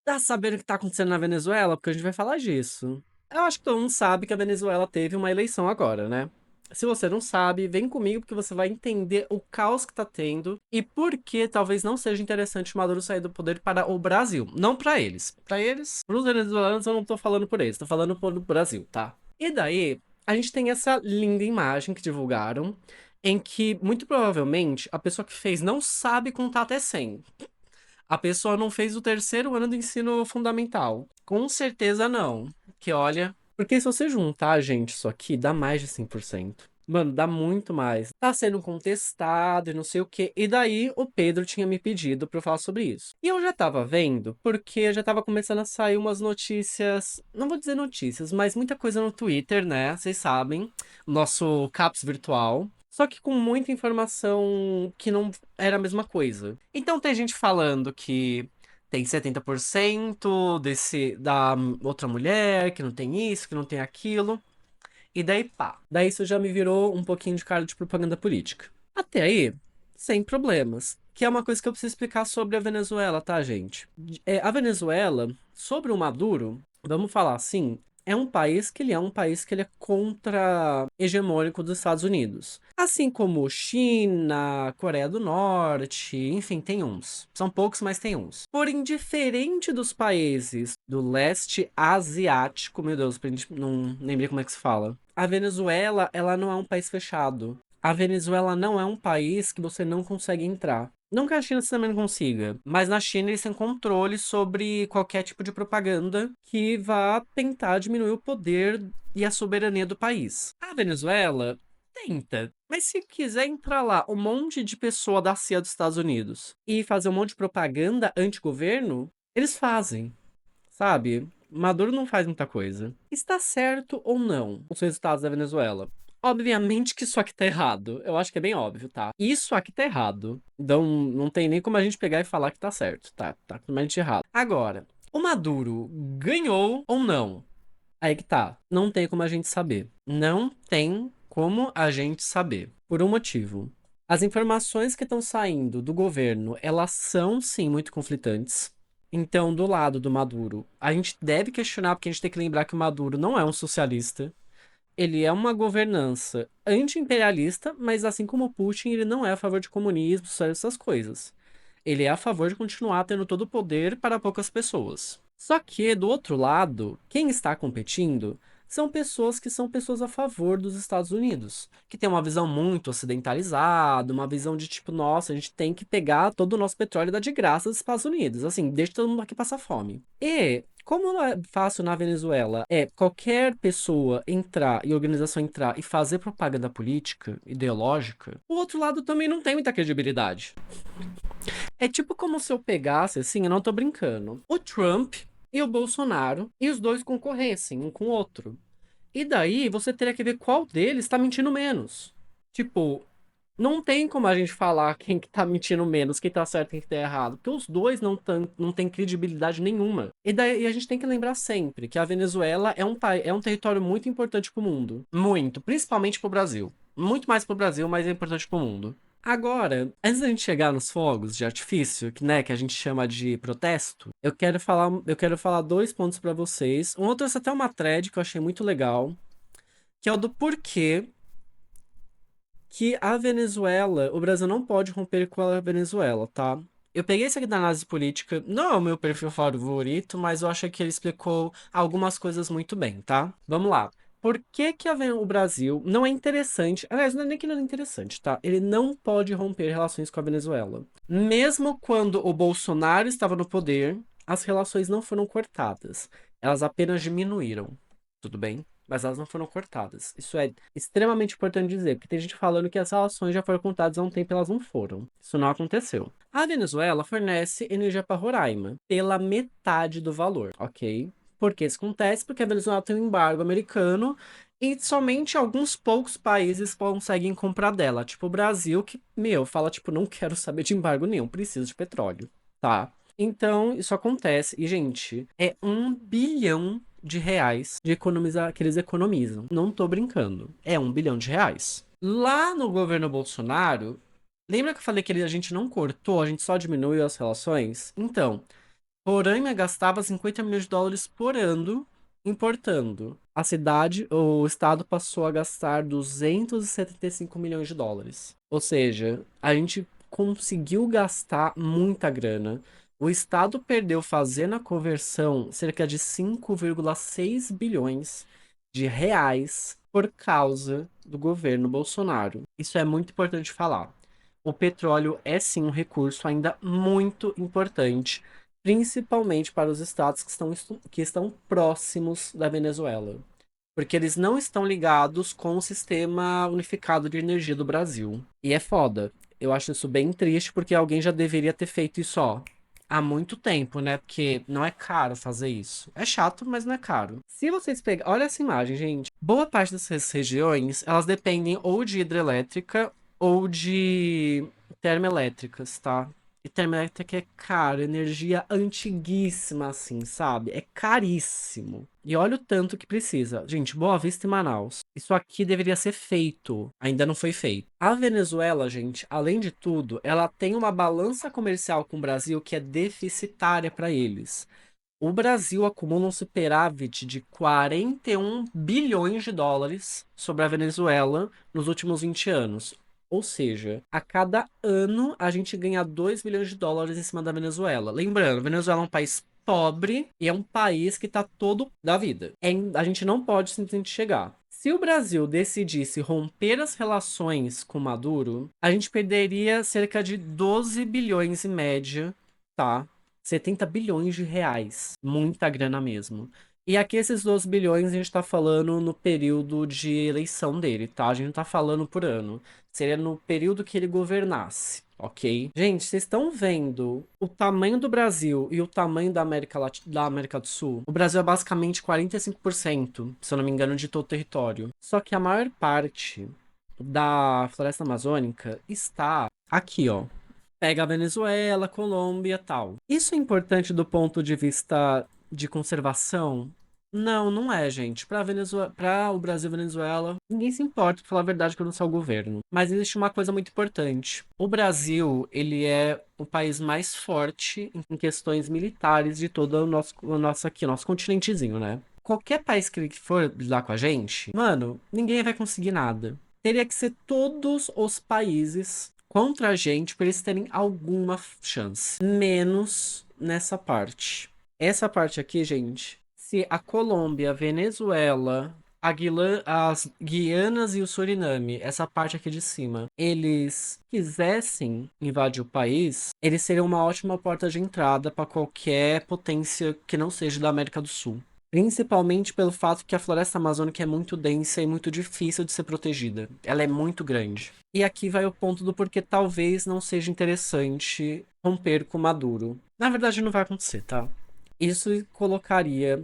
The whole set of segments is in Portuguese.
Tá sabendo o que tá acontecendo na Venezuela? Porque a gente vai falar disso. Eu acho que todo mundo sabe que a Venezuela teve uma eleição agora, né? Se você não sabe, vem comigo porque você vai entender o caos que tá tendo e por que talvez não seja interessante o Maduro sair do poder para o Brasil. Não pra eles. Pra eles, pros venezuelanos, eu não tô falando por eles, tô falando por Brasil, tá? E daí, a gente tem essa linda imagem que divulgaram, em que, muito provavelmente, a pessoa que fez não sabe contar até 100. A pessoa não fez o terceiro ano do ensino fundamental. Com certeza não. Que olha. Porque se você juntar, gente, isso aqui dá mais de 100%. Mano, dá muito mais. Tá sendo contestado e não sei o quê. E daí o Pedro tinha me pedido pra eu falar sobre isso. E eu já tava vendo, porque já tava começando a sair umas notícias. Não vou dizer notícias, mas muita coisa no Twitter, né? Vocês sabem. Nosso CAPS virtual. Só que com muita informação que não era a mesma coisa. Então tem gente falando que tem 70% da outra mulher, que não tem isso, que não tem aquilo. E daí pá. Daí isso já me virou um pouquinho de cara de propaganda política. Até aí, sem problemas. Que é uma coisa que eu preciso explicar sobre a Venezuela, tá, gente? A Venezuela, sobre o Maduro, vamos falar assim, é um país que ele é contra-hegemônico dos Estados Unidos. Assim como China, Coreia do Norte, enfim, tem uns. São poucos, mas tem uns. Porém, diferente dos países do leste asiático, meu Deus, não lembrei como é que se fala. A Venezuela, ela não é um país fechado. A Venezuela não é um país que você não consegue entrar. Não que a China também não consiga, mas na China eles têm controle sobre qualquer tipo de propaganda que vá tentar diminuir o poder e a soberania do país. A Venezuela tenta, mas se quiser entrar lá um monte de pessoa da CIA dos Estados Unidos e fazer um monte de propaganda anti-governo, eles fazem, sabe? Maduro não faz muita coisa. Está certo ou não os resultados da Venezuela? Obviamente que isso aqui tá errado. Eu acho que é bem óbvio, tá? Isso aqui tá errado. Então não tem nem como a gente pegar e falar que tá certo. Tá totalmente errado. Agora, o Maduro ganhou ou não? Aí que tá. Não tem como a gente saber. Não tem como a gente saber. Por um motivo. As informações que estão saindo do governo, elas são sim muito conflitantes. Então, do lado do Maduro, a gente deve questionar, porque a gente tem que lembrar que o Maduro não é um socialista. Ele é uma governança anti-imperialista, mas assim como o Putin, ele não é a favor de comunismo, só essas coisas. Ele é a favor de continuar tendo todo o poder para poucas pessoas. Só que, do outro lado, quem está competindo são pessoas a favor dos Estados Unidos, que tem uma visão muito ocidentalizada, uma visão de tipo, nossa, a gente tem que pegar todo o nosso petróleo e dar de graça dos Estados Unidos, assim, deixa todo mundo aqui passar fome. E como é fácil na Venezuela, é qualquer pessoa entrar e organização entrar e fazer propaganda política, ideológica, o outro lado também não tem muita credibilidade. É tipo como se eu pegasse, assim, eu não tô brincando, o Trump e o Bolsonaro e os dois concorressem um com o outro. E daí você teria que ver qual deles tá mentindo menos. Tipo, não tem como a gente falar quem que tá mentindo menos, quem tá certo e quem que tá errado, porque os dois não têm credibilidade nenhuma. E daí a gente tem que lembrar sempre que a Venezuela é um território muito importante pro mundo. Muito, principalmente pro Brasil. Muito mais pro Brasil, mas é importante pro mundo. Agora, antes da gente chegar nos fogos de artifício, que a gente chama de protesto, eu quero falar dois pontos pra vocês. Um outro é até uma thread que eu achei muito legal, que é o do porquê que a Venezuela, o Brasil não pode romper com a Venezuela, tá? Eu peguei isso aqui da análise política, não é o meu perfil favorito, mas eu acho que ele explicou algumas coisas muito bem, tá? Vamos lá. Por que que o Brasil não é interessante? Aliás, não é nem que não é interessante, tá? Ele não pode romper relações com a Venezuela. Mesmo quando o Bolsonaro estava no poder, as relações não foram cortadas. Elas apenas diminuíram. Tudo bem? Mas elas não foram cortadas. Isso é extremamente importante dizer, porque tem gente falando que as relações já foram cortadas há um tempo e elas não foram. Isso não aconteceu. A Venezuela fornece energia para Roraima pela metade do valor, ok? Por que isso acontece? Porque a Venezuela tem um embargo americano e somente alguns poucos países conseguem comprar dela. Tipo o Brasil, que, meu, fala tipo, não quero saber de embargo nenhum, preciso de petróleo, tá? Então, isso acontece. E, gente, é 1 bilhão de reais de economizar que eles economizam. Não tô brincando. É 1 bilhão de reais. Lá no governo Bolsonaro, lembra que eu falei que a gente não cortou, a gente só diminuiu as relações? Então, Roraima gastava 50 milhões de dólares por ano importando. A cidade, o estado passou a gastar 275 milhões de dólares. Ou seja, a gente conseguiu gastar muita grana. O estado perdeu fazendo a conversão cerca de 5,6 bilhões de reais por causa do governo Bolsonaro. Isso é muito importante falar. O petróleo é sim um recurso ainda muito importante, principalmente para os estados que estão próximos da Venezuela, porque eles não estão ligados com o sistema unificado de energia do Brasil. E é foda. Eu acho isso bem triste, porque alguém já deveria ter feito isso, ó, há muito tempo, né? Porque não é caro fazer isso. É chato, mas não é caro. Se vocês pegarem, olha essa imagem, gente. Boa parte dessas regiões, elas dependem ou de hidrelétrica ou de termoelétricas, tá? E termoelétrica é caro, energia antiguíssima, assim, sabe? É caríssimo. E olha o tanto que precisa. Gente, Boa Vista e Manaus. Isso aqui deveria ser feito. Ainda não foi feito. A Venezuela, gente, além de tudo, ela tem uma balança comercial com o Brasil que é deficitária para eles. O Brasil acumula um superávit de 41 bilhões de dólares sobre a Venezuela nos últimos 20 anos. Ou seja, a cada ano a gente ganha 2 bilhões de dólares em cima da Venezuela. Lembrando, a Venezuela é um país pobre e é um país que está todo da vida. A gente não pode simplesmente chegar. Se o Brasil decidisse romper as relações com Maduro, a gente perderia cerca de 12 bilhões em média, tá? 70 bilhões de reais. Muita grana mesmo. E aqui esses 12 bilhões a gente tá falando no período de eleição dele, tá? A gente não tá falando por ano. Seria no período que ele governasse, ok? Gente, vocês estão vendo o tamanho do Brasil e o tamanho da América do Sul? O Brasil é basicamente 45%, se eu não me engano, de todo o território. Só que a maior parte da floresta amazônica está aqui, ó. Pega a Venezuela, Colômbia, tal. Isso é importante do ponto de vista de conservação? Não, não é, gente. Para o Brasil e Venezuela, ninguém se importa, pra falar a verdade, que eu não sou o governo. Mas existe uma coisa muito importante. O Brasil, ele é o país mais forte em questões militares de todo o nosso continentezinho, né? Qualquer país que ele for lidar com a gente, mano, ninguém vai conseguir nada. Teria que ser todos os países contra a gente para eles terem alguma chance. Menos nessa parte. Essa parte aqui, gente, se a Colômbia, a Venezuela, as Guianas e o Suriname, essa parte aqui de cima, eles quisessem invadir o país, eles seriam uma ótima porta de entrada para qualquer potência que não seja da América do Sul. Principalmente pelo fato que a floresta amazônica é muito densa e muito difícil de ser protegida. Ela é muito grande. E aqui vai o ponto do porquê talvez não seja interessante romper com Maduro. Na verdade, não vai acontecer, tá? Isso colocaria.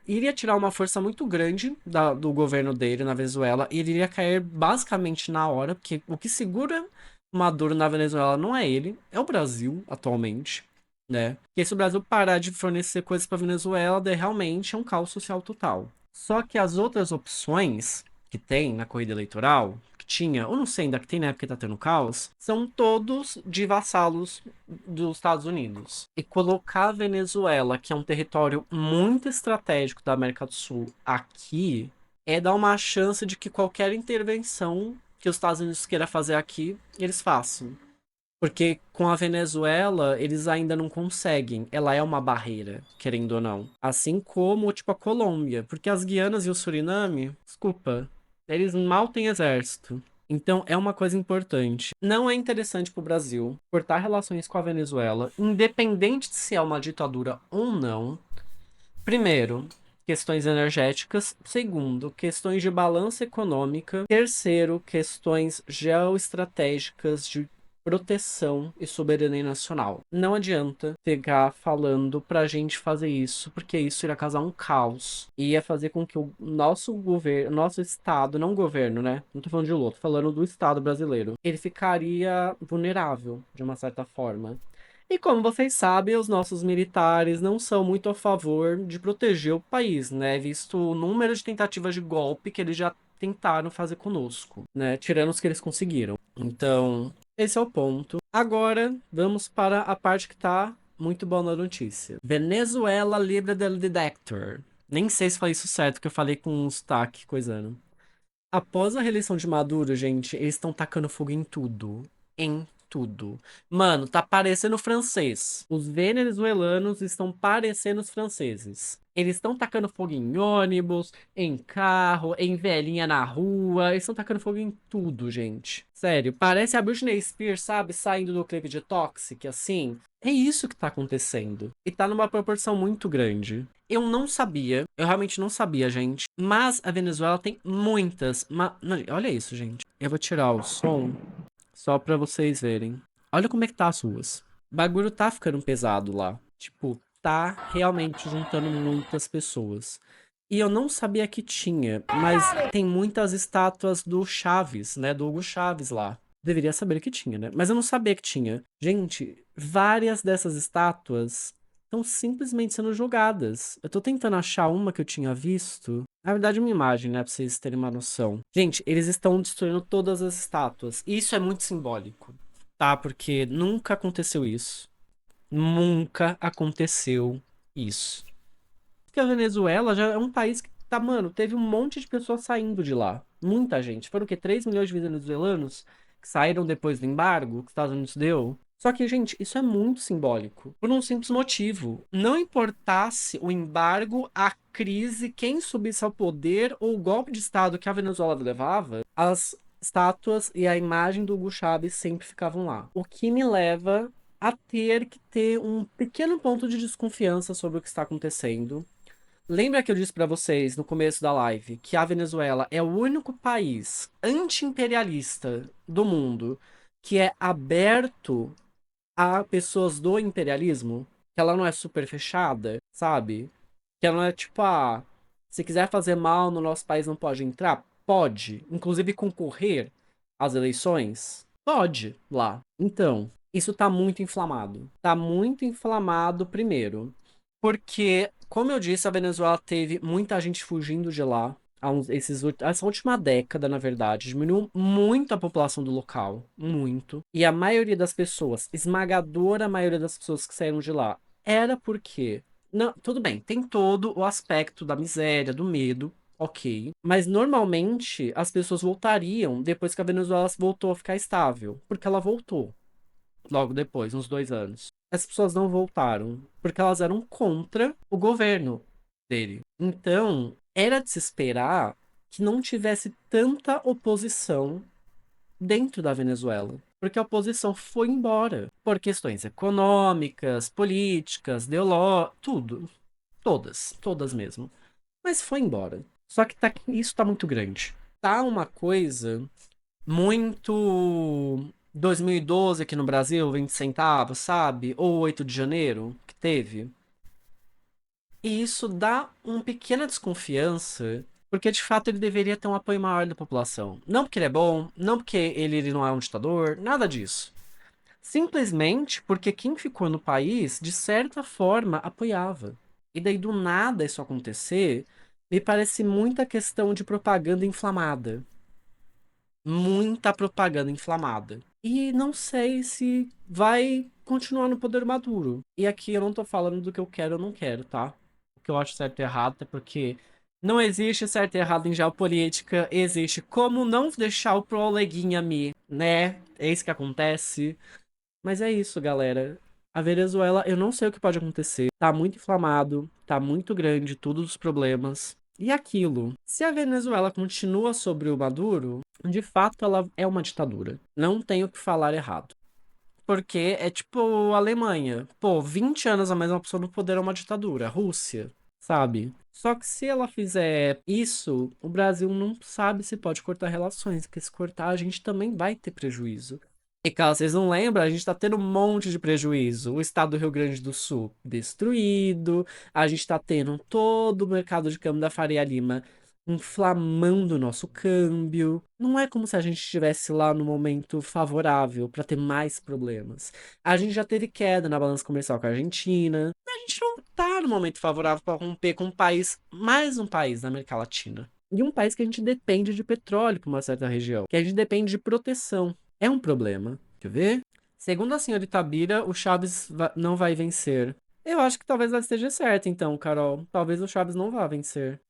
Iria tirar uma força muito grande do governo dele na Venezuela e ele iria cair basicamente na hora, porque o que segura Maduro na Venezuela não é ele, é o Brasil atualmente, né? Porque se o Brasil parar de fornecer coisas para Venezuela, daí realmente é um caos social total. Só que as outras opções que tem na corrida eleitoral, que tinha, ou não sei ainda que tem na época que tá tendo caos, são todos de vassalos dos Estados Unidos. E colocar a Venezuela, que é um território muito estratégico da América do Sul, aqui, é dar uma chance de que qualquer intervenção que os Estados Unidos queira fazer aqui, eles façam. Porque com a Venezuela, eles ainda não conseguem. Ela é uma barreira, querendo ou não. Assim como, tipo, a Colômbia. Porque as Guianas e o Suriname, desculpa, eles mal têm exército. Então, é uma coisa importante. Não é interessante para o Brasil cortar relações com a Venezuela, independente de se é uma ditadura ou não. Primeiro, questões energéticas. Segundo, questões de balança econômica. Terceiro, questões geoestratégicas de proteção e soberania nacional. Não adianta ficar falando pra gente fazer isso, porque isso irá causar um caos. E ia fazer com que o nosso governo, nosso estado, não governo, né? Não tô falando de Lula, tô falando do estado brasileiro. Ele ficaria vulnerável, de uma certa forma. E como vocês sabem, os nossos militares não são muito a favor de proteger o país, né? Visto o número de tentativas de golpe que eles já tentaram fazer conosco, né? Tirando os que eles conseguiram. Então, esse é o ponto. Agora, vamos para a parte que tá muito boa notícia. Venezuela livre del dictador. Nem sei se falei isso certo, que eu falei com um sotaque coisando. Após a reeleição de Maduro, gente, eles estão tacando fogo em tudo. Em tudo. Mano, tá parecendo francês. Os venezuelanos estão parecendo os franceses. Eles estão tacando fogo em ônibus, em carro, em velhinha na rua. Eles estão tacando fogo em tudo, gente. Sério, parece a Britney Spears, sabe? Saindo do clipe de Toxic, assim. É isso que tá acontecendo. E tá numa proporção muito grande. Eu não sabia, eu realmente não sabia, gente. Mas a Venezuela tem muitas. Não, olha isso, gente. Eu vou tirar o som só pra vocês verem. Olha como é que tá as ruas. O bagulho tá ficando pesado lá. Tipo, tá realmente juntando muitas pessoas. E eu não sabia que tinha, mas tem muitas estátuas do Chaves, né? Do Hugo Chaves lá. Deveria saber que tinha, né? Mas eu não sabia que tinha. Gente, várias dessas estátuas estão simplesmente sendo jogadas. Eu tô tentando achar uma que eu tinha visto. Na verdade, uma imagem, né? Pra vocês terem uma noção. Gente, eles estão destruindo todas as estátuas. E isso é muito simbólico, tá? Porque nunca aconteceu isso. Nunca aconteceu isso. Porque a Venezuela já é um país que tá, mano, teve um monte de pessoas saindo de lá. Muita gente. Foram o quê? 3 milhões de venezuelanos que saíram depois do embargo que os Estados Unidos deu. Só que, gente, isso é muito simbólico. Por um simples motivo. Não importasse o embargo, a crise, quem subisse ao poder ou o golpe de Estado que a Venezuela levava, as estátuas e a imagem do Hugo Chávez sempre ficavam lá. O que me leva a ter que ter um pequeno ponto de desconfiança sobre o que está acontecendo. Lembra que eu disse pra vocês no começo da live que a Venezuela é o único país anti-imperialista do mundo que é aberto a pessoas do imperialismo? Que ela não é super fechada, sabe? Que ela não é tipo, se quiser fazer mal no nosso país não pode entrar? Pode. Inclusive concorrer às eleições? Pode, lá. Então, isso tá muito inflamado. Tá muito inflamado, primeiro. Porque, como eu disse, a Venezuela teve muita gente fugindo de lá. Essa última década, na verdade, diminuiu muito a população do local. Muito. E a maioria das pessoas, esmagadora maioria das pessoas que saíram de lá, era porque. Não, tudo bem, tem todo o aspecto da miséria, do medo, ok. Mas normalmente as pessoas voltariam depois que a Venezuela voltou a ficar estável. Porque ela voltou logo depois, uns 2 anos. As pessoas não voltaram porque elas eram contra o governo dele. Então, era de se esperar que não tivesse tanta oposição dentro da Venezuela. Porque a oposição foi embora por questões econômicas, políticas, tudo. Todas mesmo. Mas foi embora. Só que isso tá muito grande. Tá uma coisa muito 2012 aqui no Brasil, 20 centavos, sabe? Ou 8 de janeiro, que teve. E isso dá uma pequena desconfiança, porque de fato ele deveria ter um apoio maior da população. Não porque ele é bom, não porque ele não é um ditador, nada disso. Simplesmente porque quem ficou no país, de certa forma, apoiava. E daí do nada isso acontecer, me parece muita questão de propaganda inflamada. Muita propaganda inflamada. E não sei se vai continuar no poder Maduro. E aqui eu não tô falando do que eu quero ou não quero, tá? O que eu acho certo e errado, até porque não existe certo e errado em geopolítica, existe como não deixar o proleguinha me, né? É isso que acontece. Mas é isso, galera. A Venezuela, eu não sei o que pode acontecer. Tá muito inflamado, tá muito grande, todos os problemas. E aquilo, se a Venezuela continua sobre o Maduro, de fato ela é uma ditadura. Não tenho o que falar errado. Porque é tipo a Alemanha. Pô, 20 anos a mesma pessoa no poder é uma ditadura. Rússia, sabe? Só que se ela fizer isso, o Brasil não sabe se pode cortar relações. Porque se cortar, a gente também vai ter prejuízo. E caso vocês não lembram, a gente tá tendo um monte de prejuízo. O estado do Rio Grande do Sul destruído, a gente tá tendo todo o mercado de câmbio da Faria Lima inflamando o nosso câmbio. Não é como se a gente estivesse lá no momento favorável para ter mais problemas. A gente já teve queda na balança comercial com a Argentina. A gente não tá no momento favorável para romper com um país, mais um país da América Latina. E um país que a gente depende de petróleo para uma certa região, que a gente depende de proteção. É um problema. Quer ver? Segundo a senhorita Bira, o Chaves não vai vencer. Eu acho que talvez ela esteja certa, então, Carol. Talvez o Chaves não vá vencer.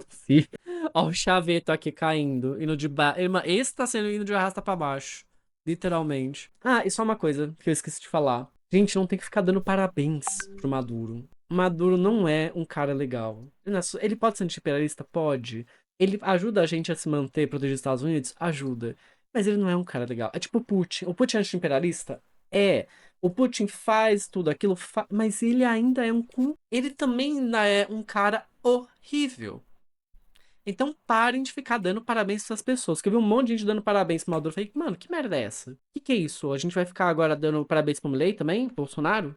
Sim. Ó, o chaveto aqui caindo, indo de baixo. Esse tá sendo indo de arrasta pra baixo. Literalmente. Ah, e só uma coisa que eu esqueci de falar. Gente, não tem que ficar dando parabéns pro Maduro. Maduro não é um cara legal. Ele pode ser anti-imperialista? Pode. Ele ajuda a gente a se manter protegido dos Estados Unidos? Ajuda. Mas ele não é um cara legal. É tipo o Putin. O Putin é anti-imperialista? É. O Putin faz tudo aquilo, mas ele ainda é Ele também ainda é um cara horrível. Então parem de ficar dando parabéns pra essas pessoas. Que eu vi um monte de gente dando parabéns pro Maduro. Eu falei, mano, que merda é essa? Que é isso? A gente vai ficar agora dando parabéns pro Milley também? Bolsonaro?